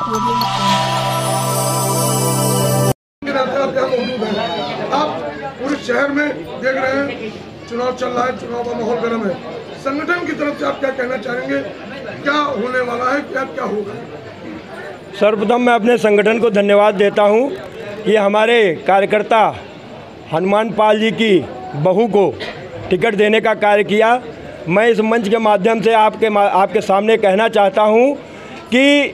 आप पूरे शहर में देख रहे हैं, चुनाव चल रहा है, चुनाव का माहौल गर्म है। संगठन की तरफ से आप क्या कहना चाहेंगे, क्या होने वाला है, क्या होगा? सर्वप्रथम मैं अपने संगठन को धन्यवाद देता हूं कि हमारे कार्यकर्ता हनुमान पाल जी की बहू को टिकट देने का कार्य किया। मैं इस मंच के माध्यम से आपके सामने कहना चाहता हूं कि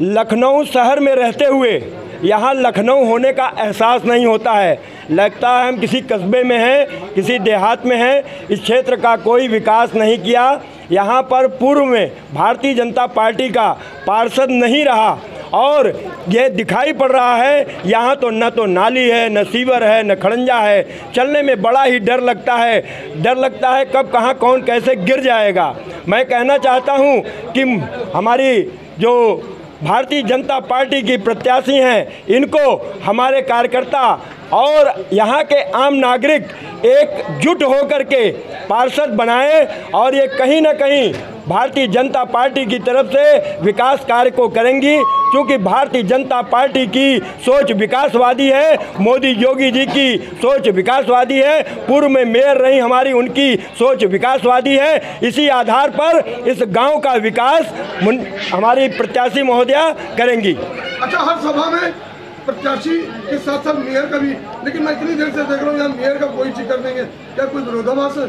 लखनऊ शहर में रहते हुए यहाँ लखनऊ होने का एहसास नहीं होता है। लगता है हम किसी कस्बे में हैं, किसी देहात में हैं। इस क्षेत्र का कोई विकास नहीं किया। यहाँ पर पूर्व में भारतीय जनता पार्टी का पार्षद नहीं रहा और ये दिखाई पड़ रहा है यहाँ तो न नाली है, न सीवर है, न खड़ंजा है। चलने में बड़ा ही डर लगता है कब कहाँ कौन कैसे गिर जाएगा। मैं कहना चाहता हूँ कि हमारी जो भारतीय जनता पार्टी की प्रत्याशी हैं, इनको हमारे कार्यकर्ता और यहाँ के आम नागरिक एकजुट होकर के पार्षद बनाएं और ये कहीं ना कहीं भारतीय जनता पार्टी की तरफ से विकास कार्य को करेंगी, क्योंकि भारतीय जनता पार्टी की सोच विकासवादी है। मोदी योगी जी की सोच विकासवादी है। पूर्व में मेयर रही हमारी, उनकी सोच विकासवादी है। इसी आधार पर इस गांव का विकास हमारी प्रत्याशी महोदया करेंगी। अच्छा, हर सभा में प्रत्याशी के साथ साथ मेयर का भी, लेकिन मैं इतनी देर से देख रहा हूँ यहाँ मेयर का कोई जिक्र नहीं है। क्या कोई विरोधाभास है?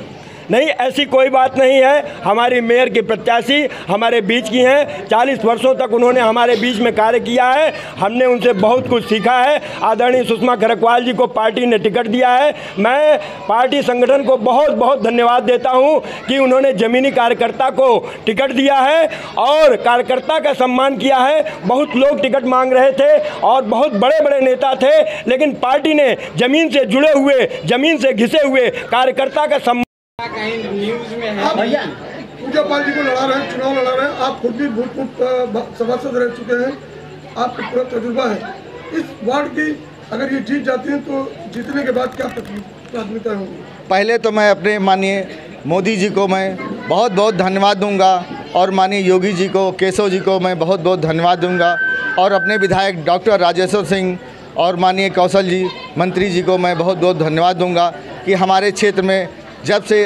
नहीं, ऐसी कोई बात नहीं है। हमारी मेयर की प्रत्याशी हमारे बीच की हैं। 40 वर्षों तक उन्होंने हमारे बीच में कार्य किया है। हमने उनसे बहुत कुछ सीखा है। आदरणीय सुषमा खरकवाल जी को पार्टी ने टिकट दिया है। मैं पार्टी संगठन को बहुत बहुत धन्यवाद देता हूं कि उन्होंने ज़मीनी कार्यकर्ता को टिकट दिया है और कार्यकर्ता का सम्मान किया है। बहुत लोग टिकट मांग रहे थे और बहुत बड़े बड़े नेता थे, लेकिन पार्टी ने ज़मीन से जुड़े हुए, ज़मीन से घिसे हुए कार्यकर्ता का सम्मान। कहीं न्यूज में है भैया, पूजा पाल जी को लड़ा रहे हैं, चुनाव लड़ा रहे हैं। आप खुद भी भूतपूर्व सभासद रह चुके हैं, आपको पूरा तजुर्बा है इस वार्ड की। अगर ये जीत जाती हैं तो जीतने के बाद क्या प्राथमिकता होगी? पहले तो मैं अपने माननीय मोदी जी को मैं बहुत बहुत धन्यवाद दूंगा और माननीय योगी जी को, केशव जी को मैं बहुत बहुत धन्यवाद दूंगा और अपने विधायक डॉक्टर राजेश्वर सिंह और माननीय कौशल जी मंत्री जी को मैं बहुत बहुत धन्यवाद दूंगा कि हमारे क्षेत्र में जब से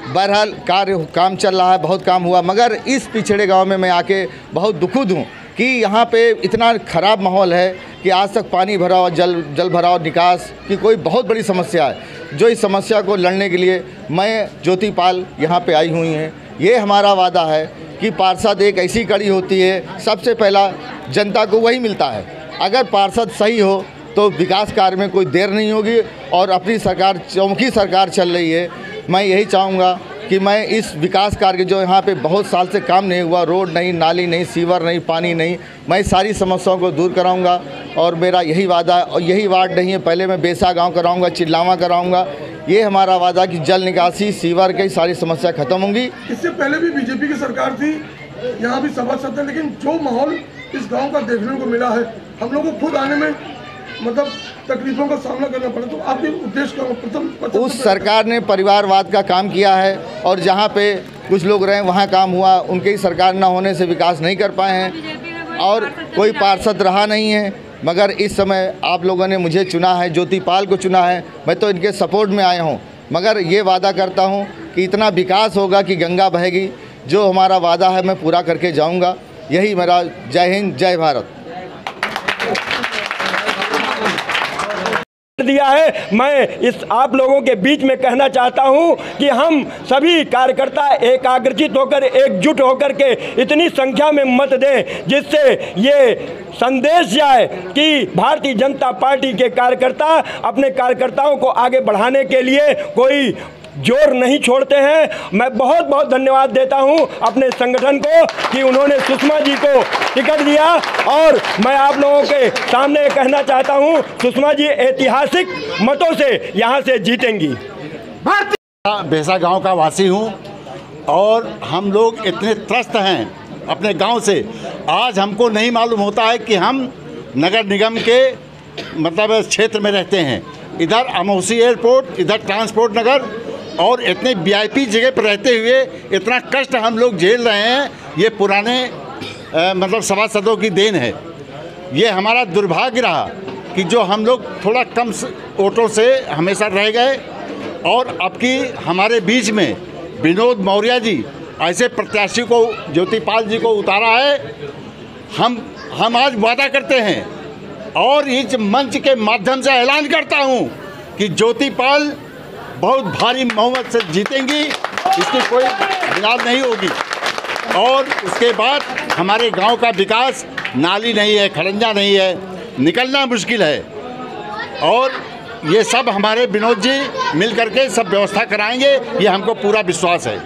बहरहाल काम चल रहा है, बहुत काम हुआ, मगर इस पिछड़े गांव में मैं आके बहुत दुखद हूँ कि यहाँ पे इतना ख़राब माहौल है कि आज तक पानी भराव, जल भराव, निकास की कोई बहुत बड़ी समस्या है। जो इस समस्या को लड़ने के लिए मैं ज्योति पाल यहाँ पे आई हुई हैं। ये हमारा वादा है कि पार्षद एक ऐसी कड़ी होती है, सबसे पहला जनता को वही मिलता है। अगर पार्षद सही हो तो विकास कार्य में कोई देर नहीं होगी और अपनी सरकार चौमुखी सरकार चल रही है। मैं यही चाहूँगा कि मैं इस विकास कार्य जो यहाँ पे बहुत साल से काम नहीं हुआ, रोड नहीं, नाली नहीं, सीवर नहीं, पानी नहीं, मैं सारी समस्याओं को दूर कराऊँगा और मेरा यही वादा है। और यही वार्ड नहीं है, पहले मैं बेसा गांव कराऊँगा, चिल्लावा कराऊँगा। ये हमारा वादा कि जल निकासी, सीवर की सारी समस्या खत्म होंगी। इससे पहले भी बीजेपी की सरकार थी, यहाँ भी सभासद है, लेकिन जो माहौल इस गाँव का देखने को मिला है, हम लोग को खुद आने में मतलब तकलीफों का सामना करना पड़ा। तो आपके उद्देश्य का प्रथम उस सरकार ने परिवारवाद का काम किया है और जहाँ पे कुछ लोग रहे वहाँ काम हुआ। उनके ही सरकार न होने से विकास नहीं कर पाए हैं और कोई पार्षद रहा नहीं है। मगर इस समय आप लोगों ने मुझे चुना है, ज्योति पाल को चुना है, मैं तो इनके सपोर्ट में आया हूँ। मगर ये वादा करता हूँ कि इतना विकास होगा कि गंगा बहेगी। जो हमारा वादा है मैं पूरा करके जाऊँगा। यही मेरा जय हिंद, जय भारत दिया है। मैं इस आप लोगों के बीच में कहना चाहता हूं कि हम सभी कार्यकर्ता एकाग्रचित होकर, एकजुट होकर के इतनी संख्या में मत दें जिससे ये संदेश जाए कि भारतीय जनता पार्टी के कार्यकर्ता अपने कार्यकर्ताओं को आगे बढ़ाने के लिए कोई जोर नहीं छोड़ते हैं। मैं बहुत बहुत धन्यवाद देता हूं अपने संगठन को कि उन्होंने सुषमा जी को टिकट दिया और मैं आप लोगों के सामने कहना चाहता हूं, सुषमा जी ऐतिहासिक मतों से यहां से जीतेंगी। बेसा गांव का वासी हूं और हम लोग इतने त्रस्त हैं अपने गांव से। आज हमको नहीं मालूम होता है कि हम नगर निगम के मतलब क्षेत्र में रहते हैं। इधर अमौसी एयरपोर्ट, इधर ट्रांसपोर्ट नगर और इतने वीआईपी जगह पर रहते हुए इतना कष्ट हम लोग झेल रहे हैं। ये पुराने मतलब सभासदों की देन है। ये हमारा दुर्भाग्य रहा कि जो हम लोग थोड़ा कम वोटों से हमेशा रह गए, और अब की हमारे बीच में विनोद मौर्य जी ऐसे प्रत्याशी को, ज्योतिपाल जी को उतारा है। हम आज वादा करते हैं और इस मंच के माध्यम से ऐलान करता हूं कि ज्योतिपाल बहुत भारी बहुमत से जीतेंगी, इसकी कोई बुनियाद नहीं होगी। और उसके बाद हमारे गांव का विकास, नाली नहीं है, खड़ंजा नहीं है, निकलना मुश्किल है, और ये सब हमारे विनोद जी मिल करके सब व्यवस्था कराएंगे, ये हमको पूरा विश्वास है।